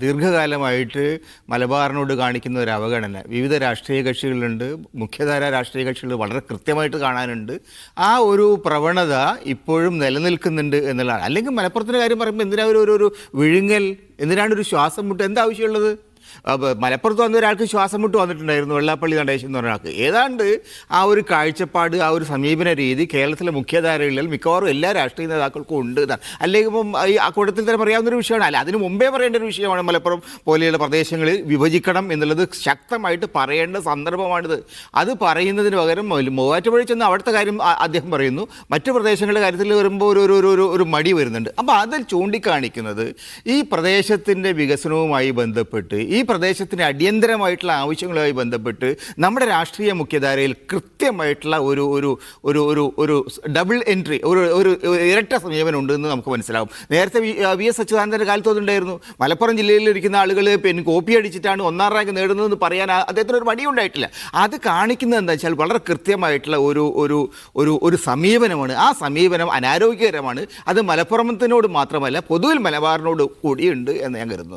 ദീർഘകാലമായിട്ട് മലബാറിനോട് കാണിക്കുന്ന ഒരു അവഗണന വിവിധ രാഷ്ട്രീയ കക്ഷികളുണ്ട്, മുഖ്യധാര രാഷ്ട്രീയ കക്ഷികൾ വളരെ കൃത്യമായിട്ട് കാണാനുണ്ട്. ആ ഒരു പ്രവണത ഇപ്പോഴും നിലനിൽക്കുന്നുണ്ട് എന്നുള്ളതാണ്. അല്ലെങ്കിൽ മലപ്പുറത്തിൻ്റെ കാര്യം പറയുമ്പോൾ എന്തിനാ ഒരു വിഴുങ്ങൽ, എന്തിനാണ് ഒരു ശ്വാസം മുട്ട്, എന്താ ആവശ്യമുള്ളത്? മലപ്പുറത്ത് വന്ന ഒരാൾക്ക് ശ്വാസം മുട്ട് വന്നിട്ടുണ്ടായിരുന്നു, വെള്ളാപ്പള്ളി നടേശൻ എന്ന് പറഞ്ഞ ആൾക്ക്. ഏതാണ്ട് ആ ഒരു കാഴ്ചപ്പാട്, ആ ഒരു സമീപന രീതി കേരളത്തിലെ മുഖ്യധാരകളിൽ മിക്കവാറും എല്ലാ രാഷ്ട്രീയ നേതാക്കൾക്കും ഉണ്ട്. അല്ലെങ്കിൽ ഇപ്പം ഈ ആ കൂട്ടത്തിൽ തന്നെ പറയാവുന്നൊരു വിഷയമാണ്, അല്ല അതിന് മുമ്പേ പറയേണ്ട ഒരു വിഷയമാണ്. മലപ്പുറം പോലെയുള്ള പ്രദേശങ്ങളിൽ വിഭജിക്കണം എന്നുള്ളത് ശക്തമായിട്ട് പറയേണ്ട സന്ദർഭമാണിത്. അത് പറയുന്നതിന് പകരം മൂവാറ്റുപുഴ ചെന്ന് അവിടുത്തെ കാര്യം അദ്ദേഹം പറയുന്നു, മറ്റു പ്രദേശങ്ങളുടെ കാര്യത്തിൽ വരുമ്പോൾ ഒരു മടി വരുന്നുണ്ട്. അപ്പോൾ അതിൽ ചൂണ്ടിക്കാണിക്കുന്നത് ഈ പ്രദേശത്തിൻ്റെ വികസനവുമായി ബന്ധപ്പെട്ട്, ഈ പ്രദേശത്തിന് അടിയന്തരമായിട്ടുള്ള ആവശ്യങ്ങളുമായി ബന്ധപ്പെട്ട് നമ്മുടെ രാഷ്ട്രീയ മുഖ്യധാരയിൽ കൃത്യമായിട്ടുള്ള ഒരു ഡബിൾ എൻട്രി, ഒരു ഇരട്ട സമീപനം ഉണ്ടെന്ന് നമുക്ക് മനസ്സിലാവും. നേരത്തെ വി.എസ്. അച്യുതാനന്ദൻ്റെ കാലത്ത് അതുണ്ടായിരുന്നു. മലപ്പുറം ജില്ലയിൽ ഇരിക്കുന്ന ആളുകൾ കോപ്പി അടിച്ചിട്ടാണ് 1ാം റാങ്ക് നേടുന്നതെന്ന് പറയാൻ അദ്ദേഹത്തിന് ഒരു മടിയുണ്ടായിട്ടില്ല. അത് കാണിക്കുന്നത് എന്താ വെച്ചാൽ വളരെ കൃത്യമായിട്ടുള്ള ഒരു സമീപനമാണ്. ആ സമീപനം അനാരോഗ്യകരമാണ്. അത് മലപ്പുറത്തിനോട് മാത്രമല്ല, പൊതുവിൽ മലബാറിനോട് കൂടിയുണ്ട് എന്ന് ഞാൻ കരുതുന്നു.